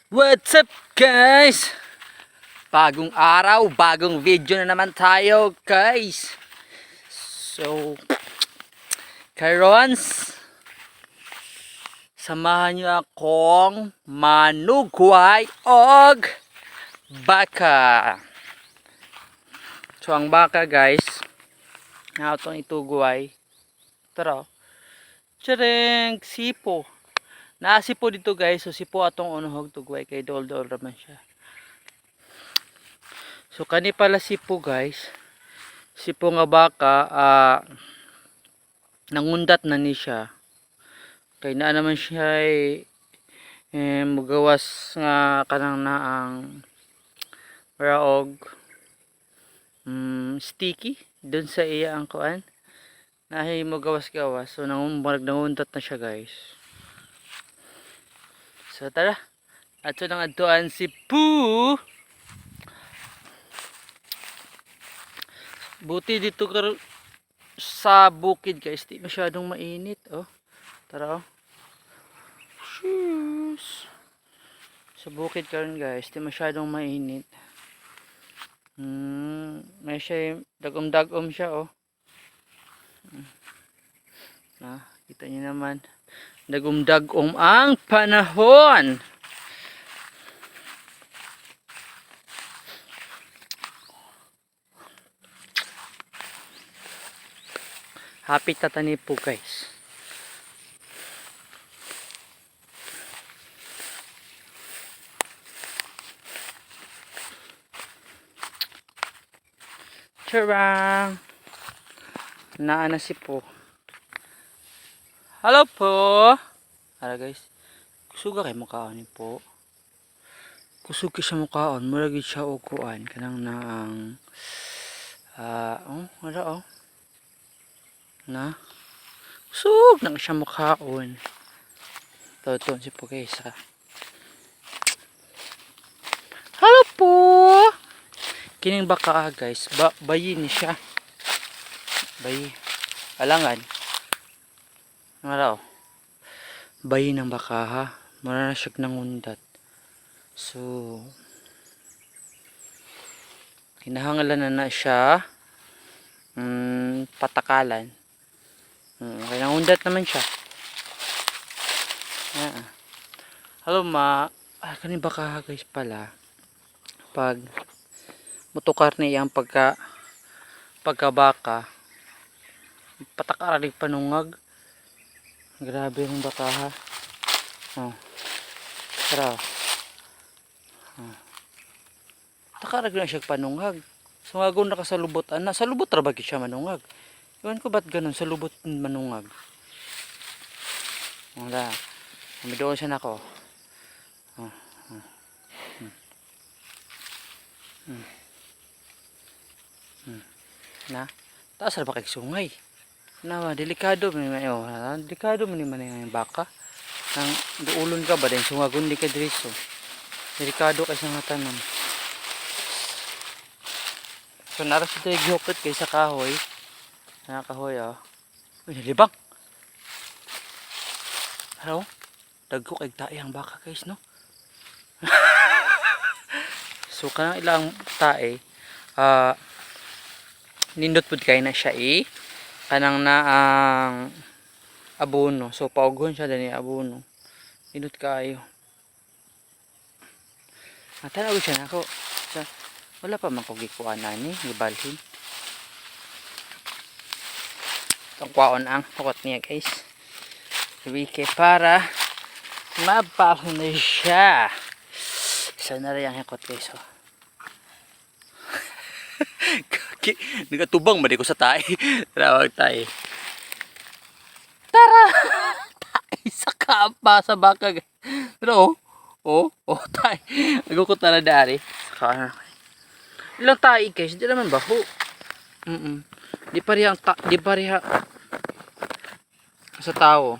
What's up guys? Bagong araw, bagong video na naman tayo guys. So, karons, samahan niyo akong manugway og baka. So, ang baka guys, na itong itugway. Tara, tiyareng sipo. Naasipo dito guys, so sipo atong unuhog tugway kay dol-dol raman siya. So kani pala sipo guys, sipo nga baka nangundat na ni siya. Kay naa naman siya mugawas nga kanang naang raog sticky dun sa iya ang kuan. Nahi mugawas-gawas, so nangundat na siya guys. So tara, ato nang adtuan si Pooh. Buti dito sa bukid guys, di masyadong mainit. Oh, tara oh. Shoes. Sa bukid karon guys, di masyadong mainit. May siya dagom-dagom siya oh. Kita niyo naman. Dagom-dagom ang panahon. Happy tatani po guys. Charang. Naana si po. Hello po. Ara guys. Kusuga kay mukhaon ni po. Kusog siya mukhaon, mura gid siya og kuan kanang naang wala oh. Na. Kusog na siya mukhaon. Toto si po guys ha. Hello po. Kining baka guys, bayi ni siya. Bayi. Alangan. Mara oh. Bayi ng baka ha. Mura na siya nangundat. So, kinahangalan na siya patakalan. Kaya nangundat naman siya. Hello ma. Kanin baka guys pala. Pag mutukar niya ang pagkabaka, patakaran panungag. Grabe yung baka ha. Oh. Tara. Takarag na siya panungag. Sungagon na ka sa lubot. Sa lubot ra ba siya manungag? Iwan ko ba't ganun sa lubot manungag? Wala. Doon siya na ako. Na? Taas ra ba kay sungay? Delikado man delikado man yung baka. Nang duulon ka ba din sungagon di ka diriso. Delikado kay sa nga tanom. So nara siya tayo gihupit kay sa kahoy. Kahoy oh. Uy, nalibang. Hello? Dagko kay tae ang baka guys no. So kanang ilang tae nindot pud kay na siya kanang naang abono. So paugon siya dani abono. Nindot kayo. Tanaw siya nako. Wala pa man ko gikuan ani gibalhin. Itong kwaon ang tukot niya guys. Wike para mabalo na siya. Isa na rin ang hikot guys oh. Nagatubang ba di ko sa tayo. Tawag tayo. Tara! Tayo sa kapa sa baka guys. Pero tayo. Nagukot na na dari. Ilang tayo guys. Di naman baho. Di pariha sa tao.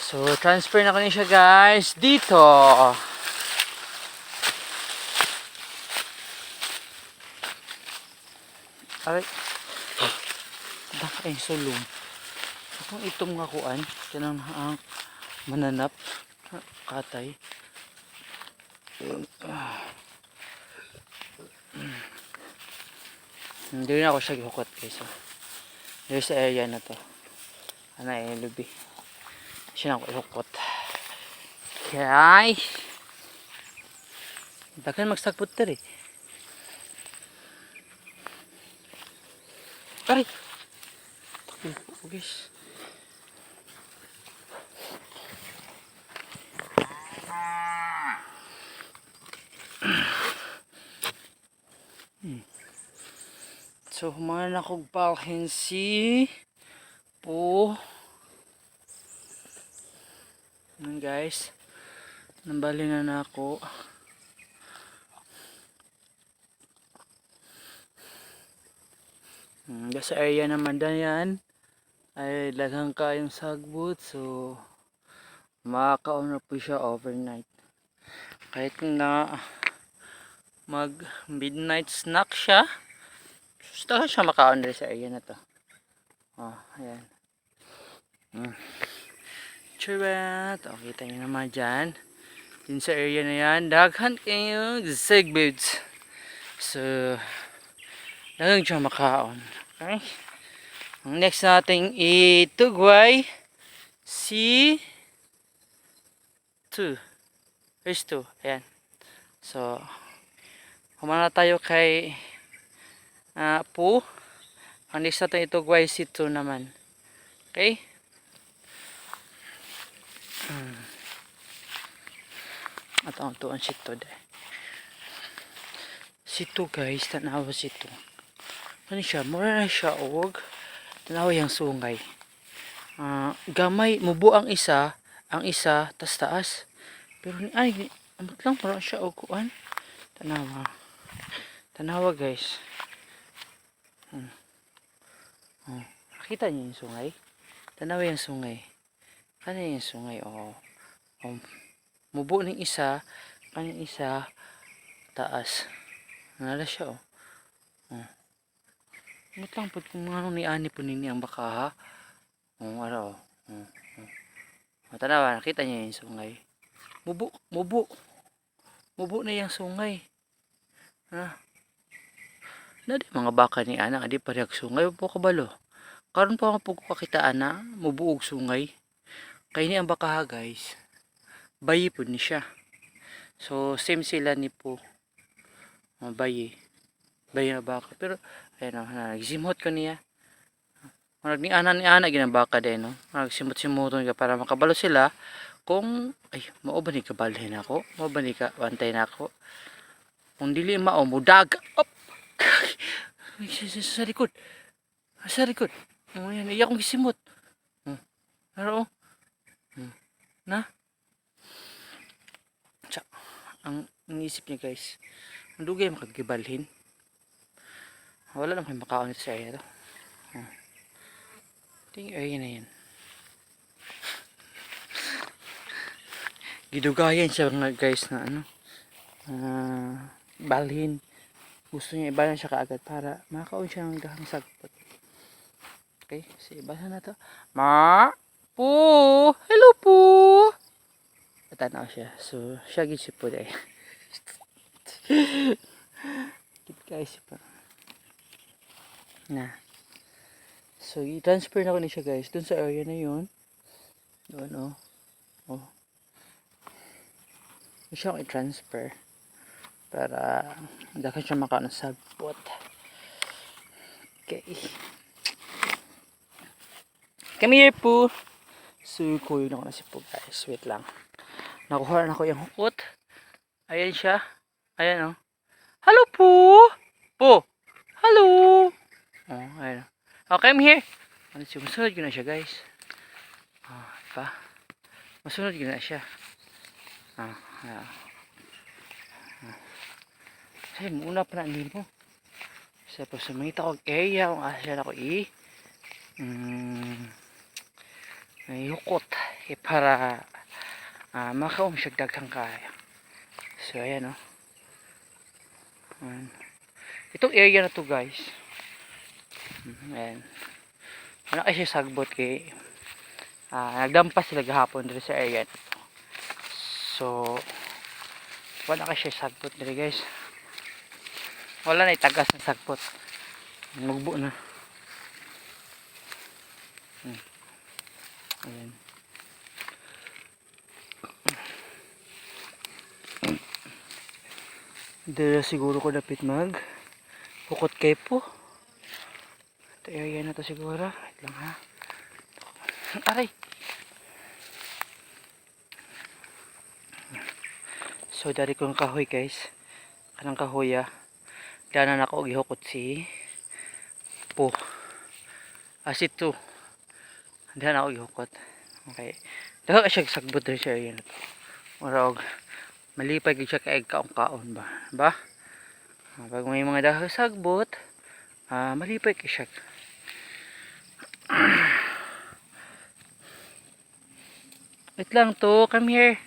So transfer na ko siya guys dito. Aray. Daka yung sulong. Itong itom nga kuan. Kanang mananap. Katay. Hindi rin ako siya gihukot guys. Dito sa area na to. Ano lubi. Siya na ako ihukot. Kaya dagan magsagpot tari. Aray! Takil po guys. So, humanan akong balhin si po. Yan guys. Nambali na ako. Sa area naman na yan ay lagang kayong sagbot. So, makakaon na po siya overnight. Kahit na mag midnight snack siya, gusto ko siya makaon rin sa area na to. Oh, ayan. Chubat. O, kita nyo naman dyan. Din sa area na yan, daghan kayong segments. So, dagang siya makaon. Okay? Ang next nating itugway si 2. Here's 2. Ayan. So, humana tayo kay po. Ang next natin itugway si 2 naman. Okay? At ang tuan si 2 deh. Si 2 guys, tanawa si 2. Ano siya? Mura na siya og tanawa yung sungay. Gamay, mubo ang isa tas taas. Pero ay, amot lang mura siya og kuan. Tanawa guys. Nakita niyo yung sungay? Tanawa yung sungay. Ano yung sungay? Mubo ng isa, kaning isa taas. Nala siya Amot lang po kung ano ni ani po nini ang baka ha. Ano tanawa, nakita niyo yung sungay. Mubo na yung sungay. Na di mga baka ni ana adi parehag sungay po kabalo. Karon pa ako kakitaan na mubuog sungay. Kay ni ang baka ha guys. Bayi po ni siya. So same sila ni po. Bayi na baka pero ayun nagsimot ko niya. Marag ni ana ginabaka din no. Nagsimot-simot ka para makabalo sila kung ay mao ba ni kabalhin ako? Mao ba ni ka bantay na ako? Kung dili mao mudag. Op. Sa likod. Sa likod. Ayan, iya kong gisimot. Pero na ang isip niya guys. Ang dugay makagibalhin. Wala naman makaon sa area to. Ting area na yan. Gidugayan siya nga guys na balhin. Gusto niya ibalan siya kaagad para makaon siya ng dahang sagpot. Okay, so ibalan na to. Po! Hello po! Tanaw siya. So, siya gisip po dahil. Kit guys pa. Na. So, i-transfer na ko na siya guys. Dun sa area na yun. Doon siya akong i-transfer. Para dapat siya makaano sa pot. Okay. Come here po. So, kuyo na ko na si po guys. Wait lang. Nakuha na ko yung hukot. Ayan siya. Ayan Hello po! Po! Hello! Ayan come here. Masunod ko na siya guys. Pa. Masunod ko na siya. Say, muna pa na mo. Sa pagsamangita ko area kung asa na ko hukot. Para makaum siya daghang kaya. So ayan itong area na to guys. Ayan. Ano kasi sagbot kay Nagdampas sila gahapon dito sa area na to. So wala ka siya sagpot dito guys. Wala na itagas ng sagpot. Mugbo na. Ayan. Dito siguro ko dapat mag hukot kay po. Ito area na to siguro. Wait lang ha. Aray. So dari kong kahoy guys. Kanang kahoy Danan ako gihukot si po. Asito. Danan ako gihukot. Okay. Daga siya sagbot rin siya area na to. Murag malipay gid siya kay kaon-kaon ba. Ba? Pag may mga dahon sagbot, malipay kay siya. Wait lang to, come here.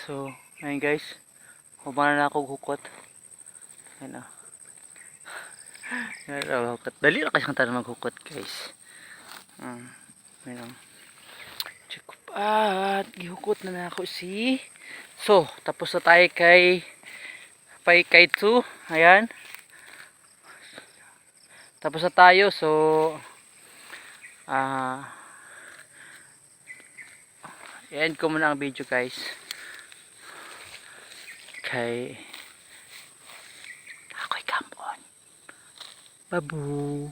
So, ayun guys. Humana na ako hukot. Ayun hukot. Dali na kasi ang tanong maghukot guys. Ayun check ko pa. Gihukot na ako si. So, tapos na tayo kay Paikaitu. Ayan. Tapos na tayo. So, i-end ko muna ang video guys. Kay ako'y kampon. Babu.